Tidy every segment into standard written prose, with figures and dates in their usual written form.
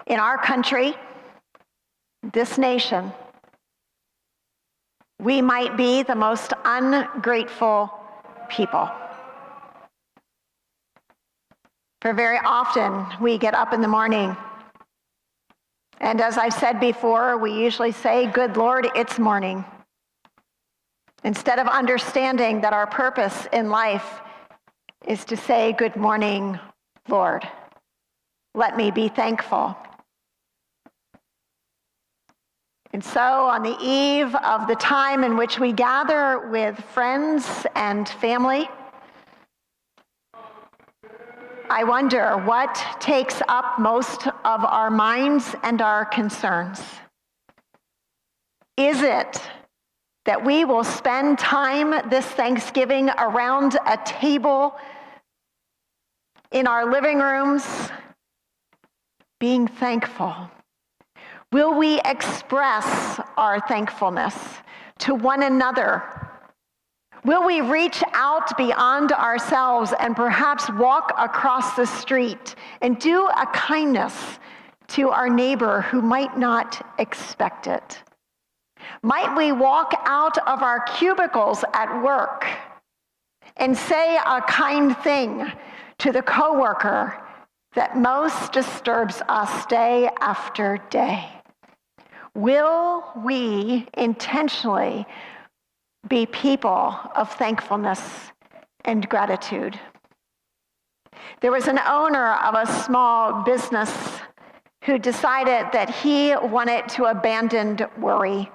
In our country, this nation, we might be the most ungrateful people. For very often, we get up in the morning, and as I've said before, we usually say, "Good Lord, it's morning." Instead of understanding that our purpose in life is to say, "Good morning, Lord. Let me be thankful." And so on the eve of the time in which we gather with friends and family, I wonder what takes up most of our minds and our concerns. Is it that we will spend time this Thanksgiving around a table in our living rooms being thankful? Will we express our thankfulness to one another? Will we reach out beyond ourselves and perhaps walk across the street and do a kindness to our neighbor who might not expect it? Might we walk out of our cubicles at work and say a kind thing to the coworker that most disturbs us day after day? Will we intentionally be people of thankfulness and gratitude? There was an owner of a small business who decided that he wanted to abandon worry.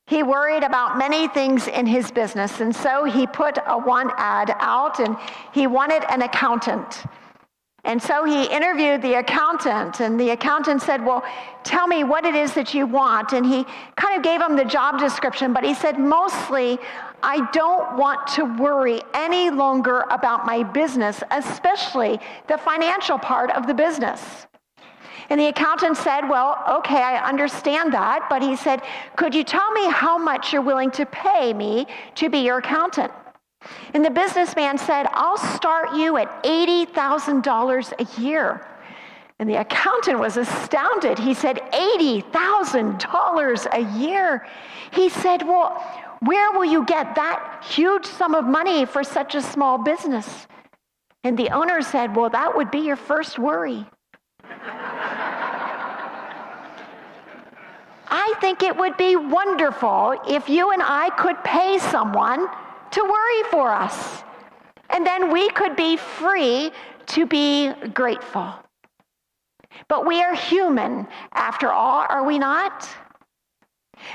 He worried about many things in his business, and so he put a want ad out, and he wanted an accountant. And so he interviewed the accountant, and the accountant said, "Well, tell me what it is that you want." And he kind of gave him the job description, but he said, "Mostly, I don't want to worry any longer about my business, especially the financial part of the business." And the accountant said, "Well, okay, I understand that," but he said, "Could you tell me how much you're willing to pay me to be your accountant?" And the businessman said, "I'll start you at $80,000 a year." And the accountant was astounded. He said, $80,000 a year? He said, "Well, where will you get that huge sum of money for such a small business?" And the owner said, "Well, that would be your first worry." I think it would be wonderful if you and I could pay someone to worry for us. And then we could be free to be grateful. But we are human, after all, are we not?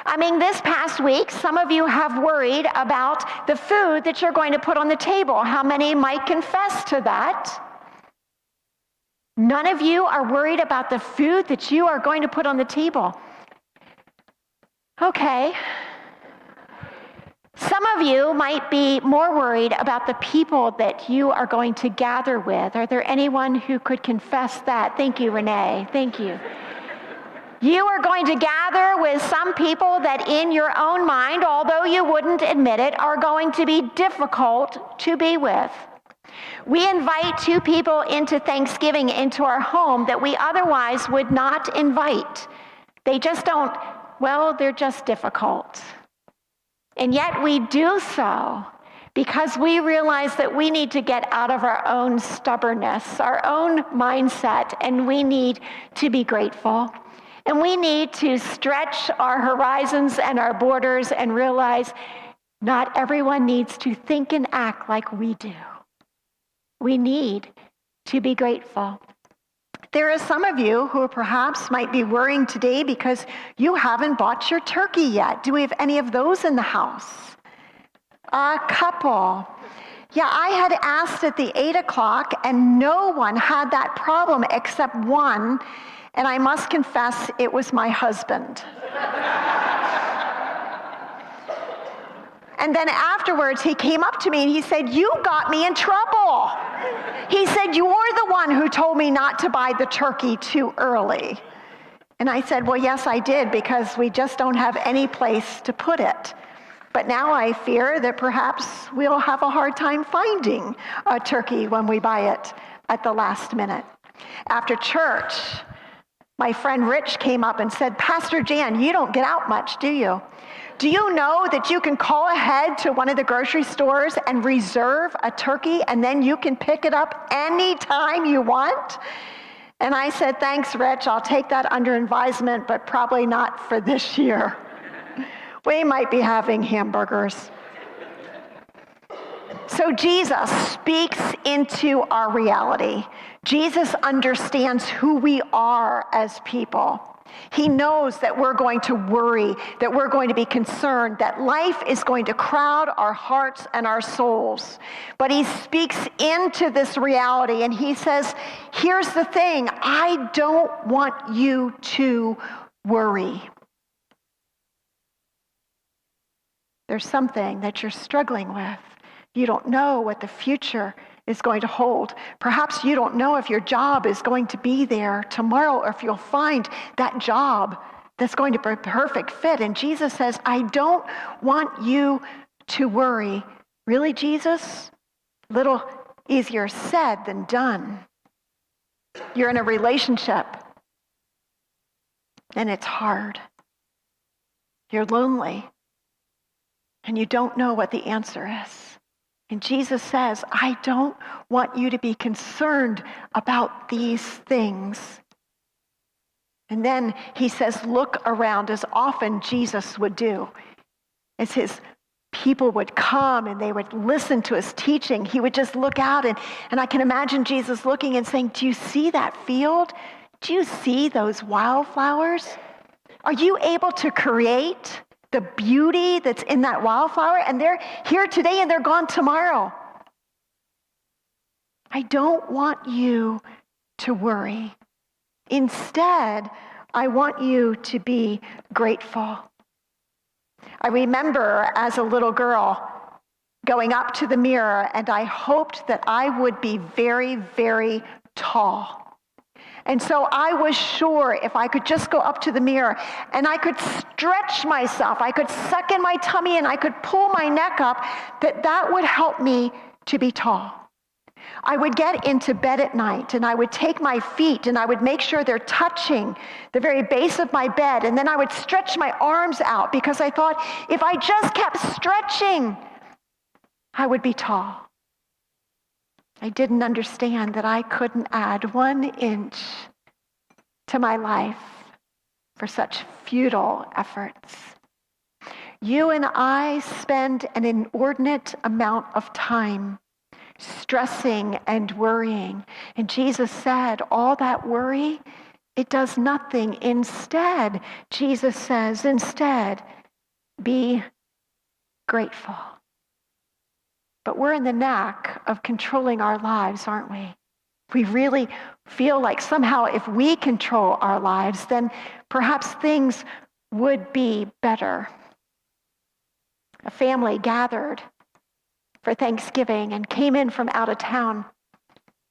I mean, this past week, some of you have worried about the food that you're going to put on the table. How many might confess to that? None of you are worried about the food that you are going to put on the table. Okay. Some of you might be more worried about the people that you are going to gather with. Are there anyone who could confess that? Thank you, Renee. Thank you. You are going to gather with some people that in your own mind, although you wouldn't admit it, are going to be difficult to be with. We invite two people into Thanksgiving into our home that we otherwise would not invite. They just don't, well, they're just difficult. And yet we do so because we realize that we need to get out of our own stubbornness, our own mindset, and we need to be grateful. And we need to stretch our horizons and our borders and realize not everyone needs to think and act like we do. We need to be grateful. There are some of you who perhaps might be worrying today because you haven't bought your turkey yet. Do we have any of those in the house? A couple. Yeah, I had asked at the 8 o'clock and no one had that problem except one, and I must confess it was my husband. And then afterwards, he came up to me and he said, "You got me in trouble." He said, "You're the one who told me not to buy the turkey too early." And I said, "Well, yes, I did, because we just don't have any place to put it. But now I fear that perhaps we'll have a hard time finding a turkey when we buy it at the last minute." After church, My friend Rich came up and said, Pastor Jan, you don't get out much, do you? Do you know that you can call ahead to one of the grocery stores and reserve a turkey, and then you can pick it up anytime you want? And I said, thanks, Rich. I'll take that under advisement, but probably not for this year. We might be having hamburgers. So Jesus speaks into our reality. Jesus understands who we are as people. He knows that we're going to worry, that we're going to be concerned, that life is going to crowd our hearts and our souls. But he speaks into this reality and he says, here's the thing, I don't want you to worry. There's something that you're struggling with. You don't know what the future is going to hold. Perhaps you don't know if your job is going to be there tomorrow or if you'll find that job that's going to be a perfect fit. And Jesus says, I don't want you to worry. Really, Jesus? Little easier said than done. You're in a relationship and it's hard. You're lonely and you don't know what the answer is. And Jesus says, I don't want you to be concerned about these things. And then he says, look around, as often Jesus would do. As his people would come and they would listen to his teaching, he would just look out and I can imagine Jesus looking and saying, do you see that field? Do you see those wildflowers? Are you able to create the beauty that's in that wildflower? And they're here today and they're gone tomorrow. I don't want you to worry. Instead, I want you to be grateful. I remember as a little girl going up to the mirror and I hoped that I would be very, very tall. And so I was sure if I could just go up to the mirror and I could stretch myself, I could suck in my tummy and I could pull my neck up, that would help me to be tall. I would get into bed at night and I would take my feet and I would make sure they're touching the very base of my bed. And then I would stretch my arms out because I thought if I just kept stretching, I would be tall. I didn't understand that I couldn't add 1 inch to my life for such futile efforts. You and I spend an inordinate amount of time stressing and worrying. And Jesus said, all that worry, it does nothing. Instead, Jesus says, be grateful. But we're in the knack of controlling our lives, aren't we? We really feel like somehow if we control our lives, then perhaps things would be better. A family gathered for Thanksgiving and came in from out of town.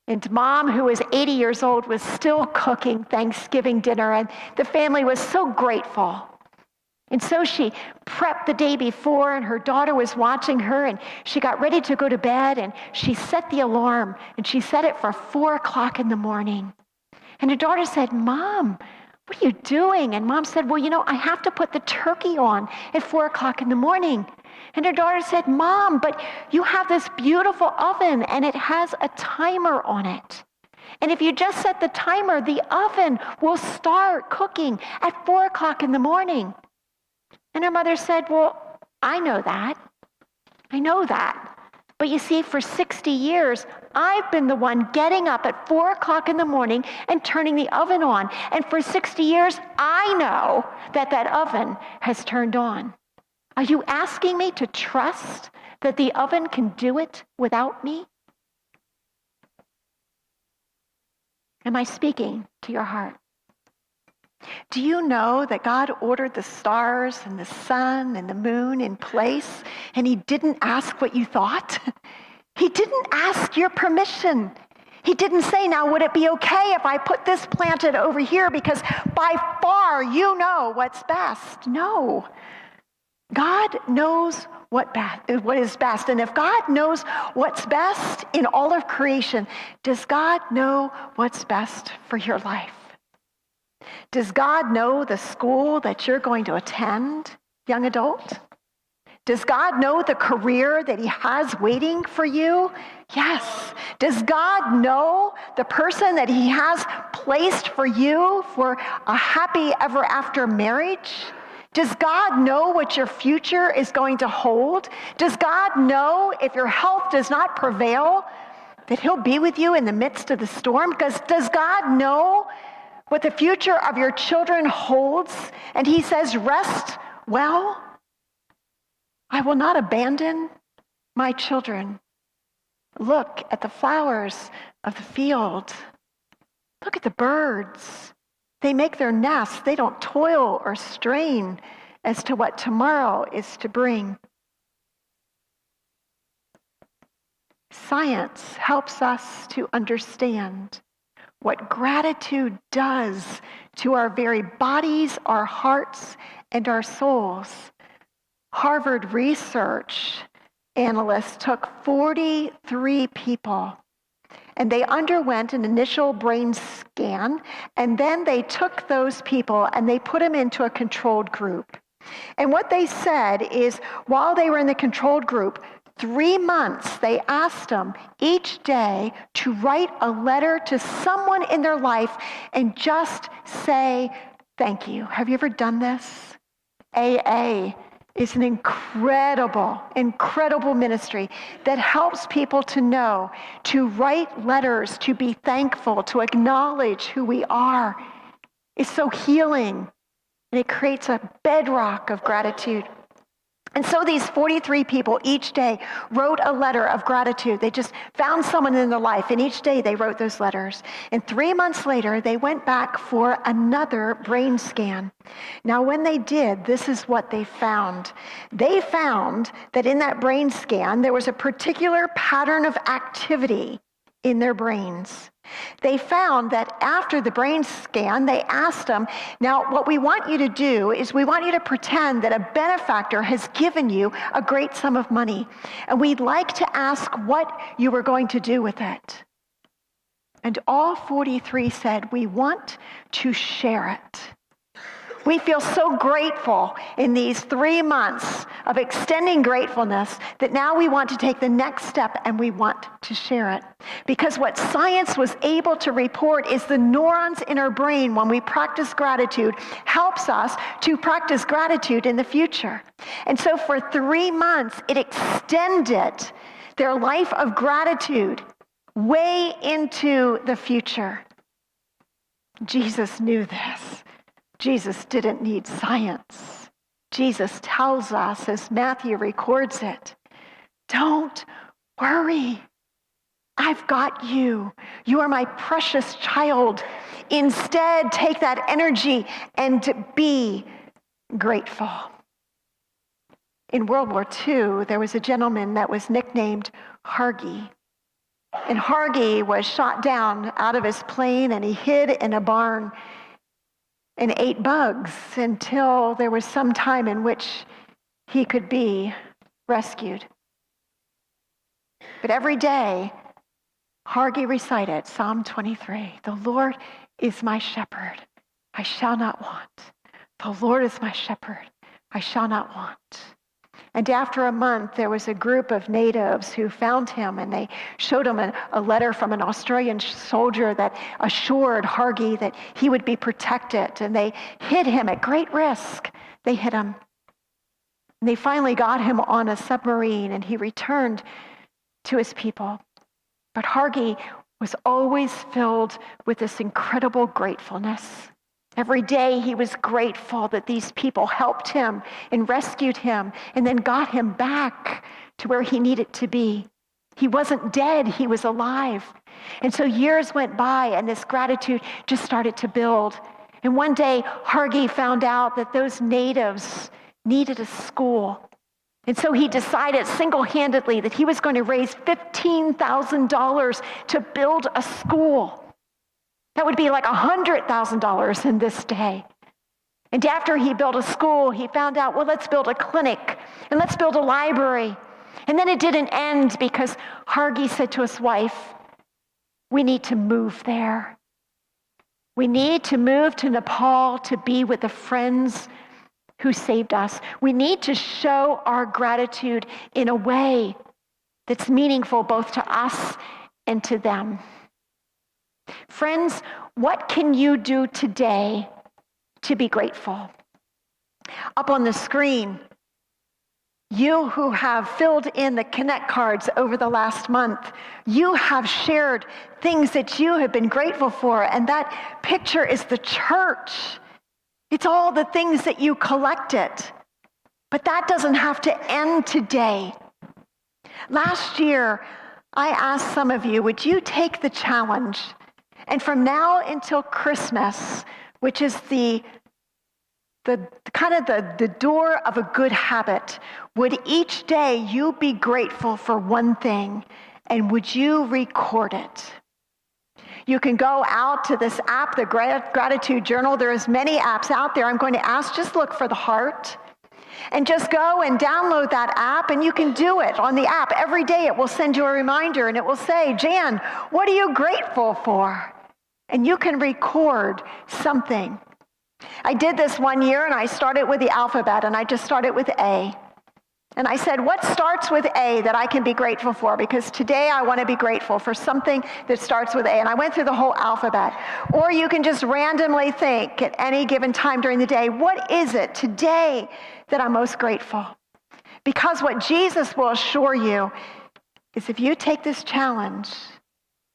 And Mom, who was 80 years old, was still cooking Thanksgiving dinner, and the family was so grateful. And so she prepped the day before, and her daughter was watching her, and she got ready to go to bed, and she set the alarm, and she set it for 4:00 in the morning. And her daughter said, Mom, what are you doing? And Mom said, well, I have to put the turkey on at 4:00 in the morning. And her daughter said, Mom, but you have this beautiful oven, and it has a timer on it. And if you just set the timer, the oven will start cooking at 4:00 in the morning. And her mother said, well, I know that. But you see, for 60 years, I've been the one getting up at 4:00 in the morning and turning the oven on. And for 60 years, I know that oven has turned on. Are you asking me to trust that the oven can do it without me? Am I speaking to your heart? Do you know that God ordered the stars and the sun and the moon in place, and he didn't ask what you thought? He didn't ask your permission. He didn't say, now would it be okay if I put this planted over here because by far you know what's best? No. God knows what is best. And if God knows what's best in all of creation, does God know what's best for your life? Does God know the school that you're going to attend, young adult? Does God know the career that he has waiting for you? Yes. Does God know the person that he has placed for you for a happy ever after marriage? Does God know what your future is going to hold? Does God know if your health does not prevail, that he'll be with you in the midst of the storm? Does God know what the future of your children holds? And he says, rest well. I will not abandon my children. Look at the flowers of the field. Look at the birds. They make their nests. They don't toil or strain as to what tomorrow is to bring. Science helps us to understand what gratitude does to our very bodies, our hearts, and our souls. Harvard research analysts took 43 people and they underwent an initial brain scan, and then they took those people and they put them into a controlled group. And what they said is, while they were in the controlled group, 3 months, they asked them each day to write a letter to someone in their life and just say, thank you. Have you ever done this? AA is an incredible, incredible ministry that helps people to know, to write letters, to be thankful, to acknowledge who we are. It's so healing, and it creates a bedrock of gratitude. And so these 43 people each day wrote a letter of gratitude. They just found someone in their life, and each day they wrote those letters. And 3 months later, they went back for another brain scan. Now, when they did, this is what they found. They found that in that brain scan, there was a particular pattern of activity in their brains. They found that after the brain scan, they asked them, now what we want you to do is we want you to pretend that a benefactor has given you a great sum of money, and we'd like to ask what you were going to do with it. And all 43 said, we want to share it. We feel so grateful in these 3 months of extending gratefulness that now we want to take the next step and we want to share it. Because what science was able to report is the neurons in our brain when we practice gratitude helps us to practice gratitude in the future. And so for 3 months, it extended their life of gratitude way into the future. Jesus knew this. Jesus didn't need science. Jesus tells us, as Matthew records it, don't worry. I've got you. You are my precious child. Instead, take that energy and be grateful. In World War II, there was a gentleman that was nicknamed Hargy. And Hargy was shot down out of his plane, and he hid in a barn and ate bugs until there was some time in which he could be rescued. But every day, Hargy recited Psalm 23, the Lord is my shepherd, I shall not want. The Lord is my shepherd, I shall not want. And after a month, there was a group of natives who found him, and they showed him a letter from an Australian soldier that assured Hargy that he would be protected. And they hid him at great risk. They hid him. And they finally got him on a submarine, and he returned to his people. But Hargy was always filled with this incredible gratefulness. Every day he was grateful that these people helped him and rescued him and then got him back to where he needed to be. He wasn't dead, he was alive. And so years went by and this gratitude just started to build. And one day Hargy found out that those natives needed a school. And so he decided single-handedly that he was going to raise $15,000 to build a school. That would be like $100,000 in this day. And after he built a school, he found out, well, let's build a clinic and let's build a library. And then it didn't end because Hargy said to his wife, we need to move there. We need to move to Nepal to be with the friends who saved us. We need to show our gratitude in a way that's meaningful both to us and to them. Friends, what can you do today to be grateful? Up on the screen, you who have filled in the Connect cards over the last month, you have shared things that you have been grateful for, and that picture is the church. It's all the things that you collected. But that doesn't have to end today. Last year, I asked some of you, would you take the challenge? And from now until Christmas, which is the door of a good habit, would each day you be grateful for one thing, and would you record it? You can go out to this app, the Gratitude Journal. There's many apps out there. I'm going to ask, just look for the heart. And just go and download that app, and you can do it on the app. Every day it will send you a reminder, and it will say, Jan, what are you grateful for? And you can record something. I did this one year, and I started with the alphabet, and I just started with A. And I said, what starts with A that I can be grateful for? Because today I want to be grateful for something that starts with A. And I went through the whole alphabet. Or you can just randomly think at any given time during the day, what is it today that I'm most grateful? Because what Jesus will assure you is if you take this challenge,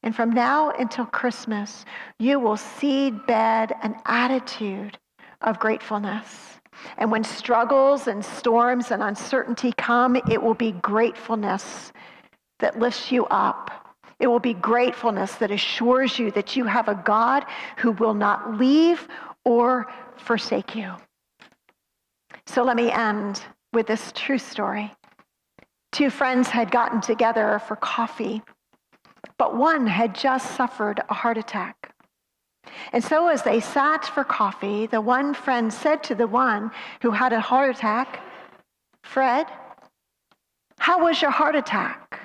and from now until Christmas, you will seed bed an attitude of gratefulness. And when struggles and storms and uncertainty come, it will be gratefulness that lifts you up. It will be gratefulness that assures you that you have a God who will not leave or forsake you. So let me end with this true story. Two friends had gotten together for coffee, but one had just suffered a heart attack. And so as they sat for coffee, the one friend said to the one who had a heart attack, Fred, how was your heart attack?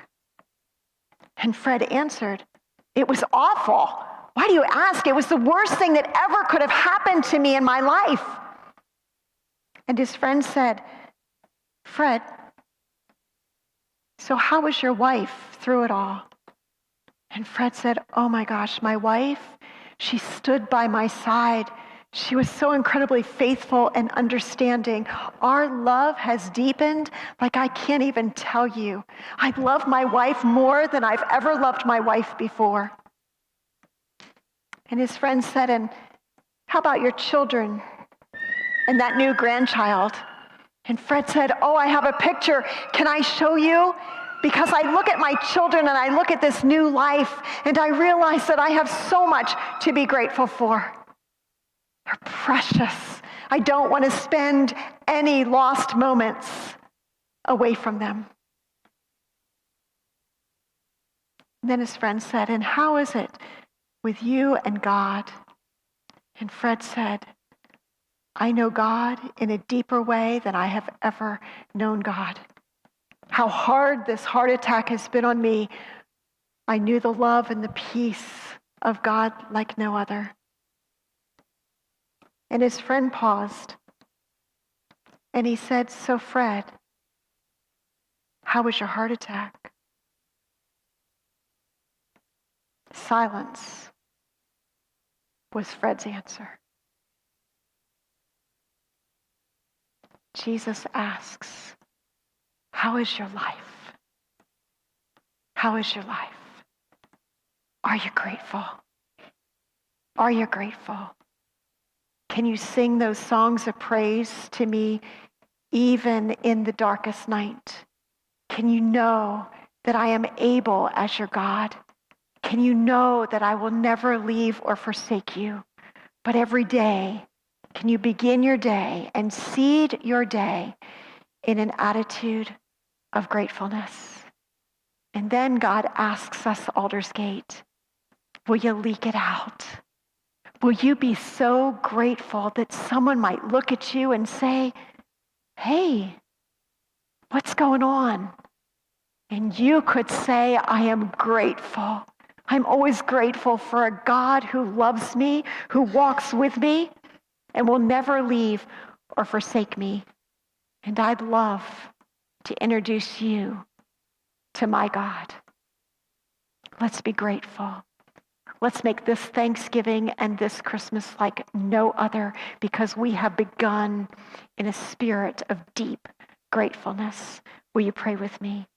And Fred answered, it was awful. Why do you ask? It was the worst thing that ever could have happened to me in my life. And his friend said, Fred, so how was your wife through it all? And Fred said, oh my gosh, my wife, she stood by my side. She was so incredibly faithful and understanding. Our love has deepened like I can't even tell you. I love my wife more than I've ever loved my wife before. And his friend said, and how about your children and that new grandchild? And Fred said, oh, I have a picture. Can I show you? Because I look at my children and I look at this new life and I realize that I have so much to be grateful for. They're precious. I don't want to spend any lost moments away from them. And then his friend said, and how is it with you and God? And Fred said, I know God in a deeper way than I have ever known God. How hard this heart attack has been on me, I knew the love and the peace of God like no other. And his friend paused, and he said, so Fred, how was your heart attack? Silence was Fred's answer. Jesus asks, how is your life? How is your life? Are you grateful? Are you grateful? Can you sing those songs of praise to me even in the darkest night? Can you know that I am able as your God? Can you know that I will never leave or forsake you? But every day, can you begin your day and seed your day in an attitude of gratefulness? And then God asks us, Aldersgate, will you leak it out? Will you be so grateful that someone might look at you and say, hey, what's going on? And you could say, I am grateful I'm always grateful for a God who loves me, who walks with me, and will never leave or forsake me. And I'd love to introduce you to my God. Let's be grateful. Let's make this Thanksgiving and this Christmas like no other, because we have begun in a spirit of deep gratefulness. Will you pray with me?